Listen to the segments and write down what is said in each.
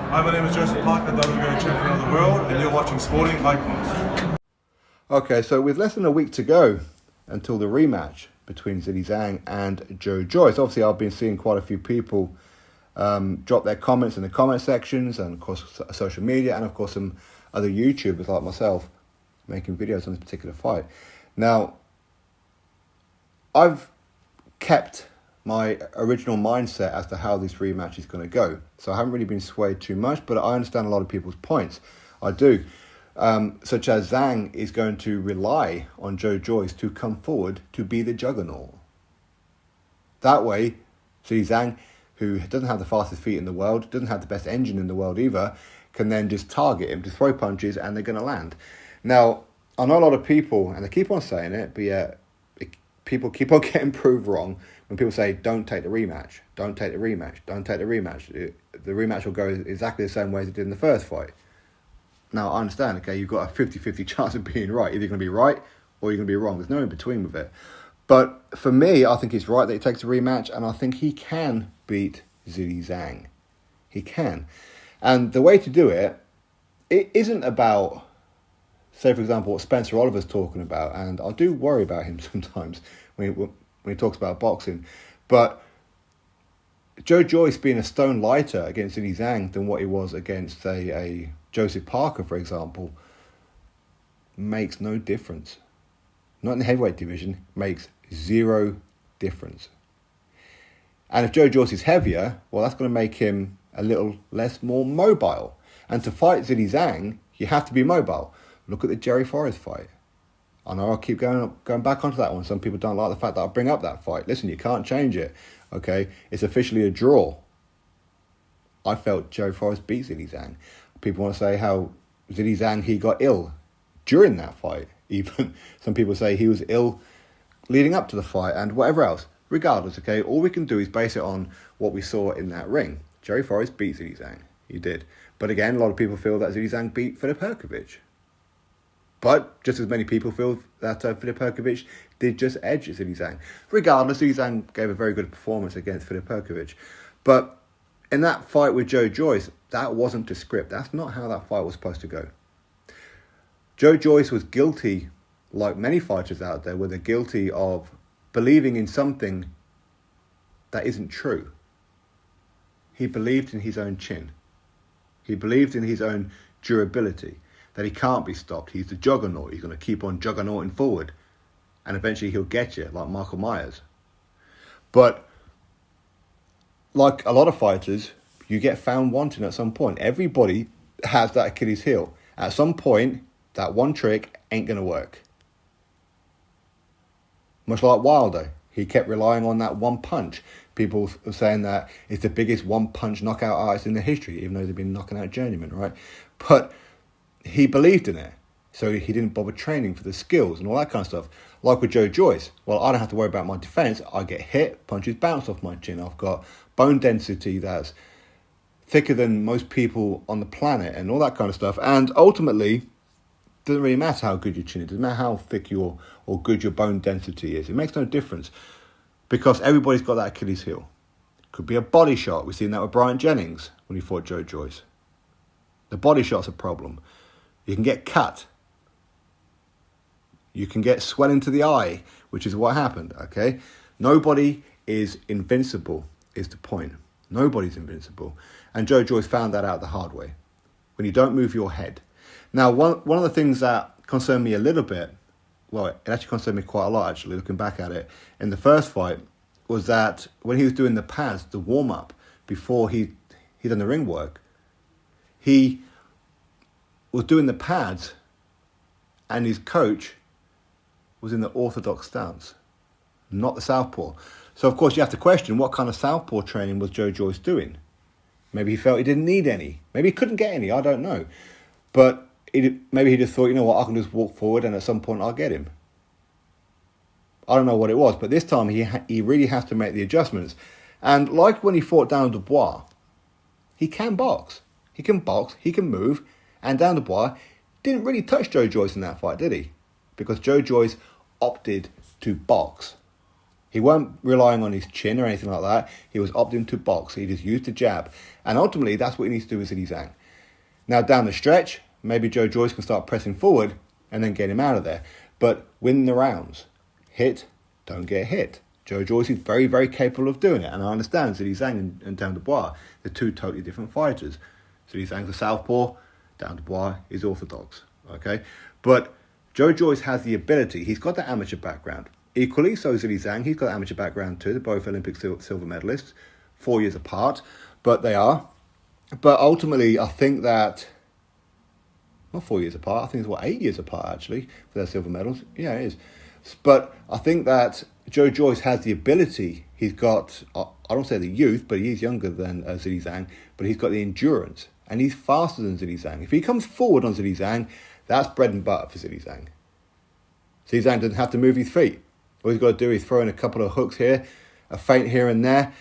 Hi, my name is Joyce Parker, WBO champion of the world, and you're watching Sporting Icons. Okay, so with less than a week to go until the rematch between Zhilei Zhang and Joyce, obviously I've been seeing quite a few people drop their comments in the comment sections, and of course social media, and of course some other YouTubers like myself making videos on this particular fight. Now, I've kept my original mindset as to how this rematch is going to go. So I haven't really been swayed too much, but I understand a lot of people's points. I do. Such as Zhang is going to rely on Joyce to come forward to be the juggernaut. That way, Zhilei Zhang, who doesn't have the fastest feet in the world, doesn't have the best engine in the world either, can then just target him, just throw punches, and they're going to land. Now, I know a lot of people, and they keep on saying it, but yeah, people keep on getting proved wrong when people say, don't take the rematch, don't take the rematch, don't take the rematch. The rematch will go exactly the same way as it did in the first fight. Now, I understand, okay, you've got a 50-50 chance of being right. Either you're going to be right or you're going to be wrong. There's no in between with it. But for me, I think it's right that he takes a rematch, and I think he can beat Zhilei Zhang. He can. And the way to do it, it isn't about, say, for example, what Spencer Oliver's talking about, and I do worry about him sometimes when he talks about boxing, but Joyce being a stone lighter against Zhilei Zhang than what he was against, say, a Joseph Parker, for example, makes no difference. Not in the heavyweight division, makes zero difference. And if Joyce is heavier, well, that's going to make him a little more mobile. And to fight Zhilei Zhang, you have to be mobile. Look at the Jerry Forrest fight. I know I'll keep going back onto that one. Some people don't like the fact that I bring up that fight. Listen, you can't change it, okay? It's officially a draw. I felt Jerry Forrest beat Zhilei Zhang. People want to say how Zhilei Zhang, he got ill during that fight. Even some people say he was ill leading up to the fight and whatever else. Regardless, okay, all we can do is base it on what we saw in that ring. Jerry Forrest beat Zhilei Zhang. He did. But again, a lot of people feel that Zhilei Zhang beat Filip Hrgović. But just as many people feel that Filip Hrgović did just edge Zhilei Zhang. Regardless, Zhilei Zhang gave a very good performance against Filip Hrgović. But in that fight with Joyce, that wasn't the script. That's not how that fight was supposed to go. Joyce was guilty, like many fighters out there, where they're guilty of believing in something that isn't true. He believed in his own chin. He believed in his own durability, that he can't be stopped. He's the juggernaut. He's going to keep on juggernauting forward. And eventually he'll get you, like Michael Myers. But like a lot of fighters, you get found wanting at some point. Everybody has that Achilles heel. At some point, that one trick ain't going to work. Much like Wilder, he kept relying on that one punch. People are saying that it's the biggest one-punch knockout artist in the history, even though they've been knocking out journeymen, right? But he believed in it, so he didn't bother training for the skills and all that kind of stuff. Like with Joyce, well, I don't have to worry about my defense. I get hit, punches bounce off my chin. I've got bone density that's thicker than most people on the planet and all that kind of stuff. And ultimately, it doesn't really matter how good your chin is. It doesn't matter how thick or good your bone density is. It makes no difference because everybody's got that Achilles heel. Could be a body shot. We've seen that with Bryant Jennings when he fought Joyce. The body shot's a problem. You can get cut. You can get swelling to the eye, which is what happened, okay? Nobody is invincible, is the point. Nobody's invincible. And Joyce found that out the hard way. When you don't move your head. Now, one of the things that concerned me a little bit, well, it actually concerned me quite a lot, actually, looking back at it, in the first fight, was that when he was doing the pads, the warm-up, before he done the ring work, he was doing the pads and his coach was in the orthodox stance, not the southpaw. So, of course, you have to question what kind of southpaw training was Joyce doing. Maybe he felt he didn't need any. Maybe he couldn't get any, I don't know. But maybe he just thought, you know what, I can just walk forward and at some point I'll get him. I don't know what it was, but this time he really has to make the adjustments. And like when he fought Daniel Dubois, he can box. He can move. And Daniel Dubois didn't really touch Joyce in that fight, did he? Because Joyce opted to box. He weren't relying on his chin or anything like that. He was opting to box. He just used the jab. And ultimately, that's what he needs to do with Zhilei Zhang. Now, down the stretch, maybe Joyce can start pressing forward and then get him out of there. But win the rounds. Hit, don't get hit. Joyce is very, very capable of doing it. And I understand Zhilei Zhang and Dame Dubois, they're two totally different fighters. Zhilei Zhang's a southpaw, Dame Dubois is orthodox. Okay? But Joyce has the ability. He's got the amateur background. Equally, so Zhilei Zhang, he's got an amateur background too. They're both Olympic silver medalists, 4 years apart, but they are. But ultimately, I think that, not 4 years apart, I think it's 8 years apart actually, for their silver medals. Yeah, it is. But I think that Joyce has the ability. He's got, I don't say the youth, but he is younger than Zhilei Zhang, but he's got the endurance, and he's faster than Zhilei Zhang. If he comes forward on Zhilei Zhang, that's bread and butter for Zhilei Zhang. Zhilei Zhang doesn't have to move his feet. All he's got to do is throw in a couple of hooks here, a feint here and there,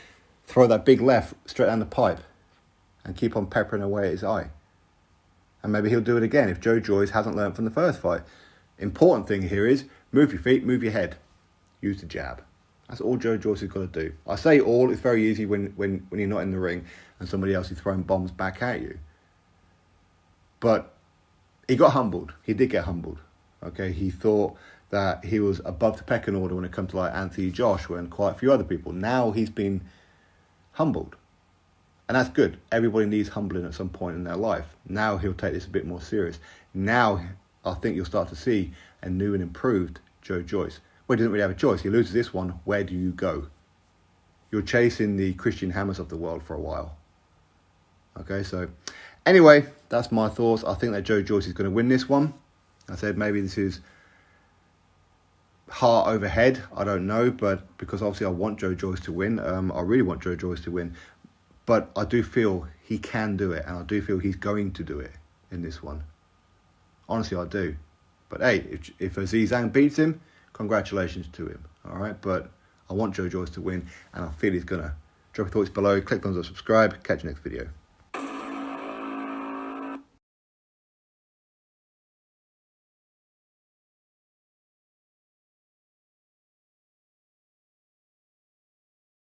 throw that big left straight down the pipe, and keep on peppering away at his eye. And maybe he'll do it again if Joyce hasn't learned from the first fight. Important thing here is move your feet, move your head, use the jab. That's all Joyce has got to do. I say all, it's very easy when you're not in the ring and somebody else is throwing bombs back at you. But he got humbled. He did get humbled. Okay, he thought that he was above the pecking order when it comes to like Anthony Joshua and quite a few other people. Now he's been humbled. And that's good. Everybody needs humbling at some point in their life. Now he'll take this a bit more serious. Now I think you'll start to see a new and improved Joyce. Well, he doesn't really have a choice. He loses this one. Where do you go? You're chasing the Christian Hammers of the world for a while. Okay, so anyway, that's my thoughts. I think that Joyce is going to win this one. I said maybe this is heart over head, I don't know, but because obviously I want Joyce to win, I really want Joyce to win, but I do feel he can do it, and I do feel he's going to do it in this one. Honestly, I do. But hey, if Zhilei Zhang beats him, congratulations to him, all right? But I want Joyce to win, and I feel he's gonna. Drop your thoughts below, click thumbs up, subscribe, catch you next video.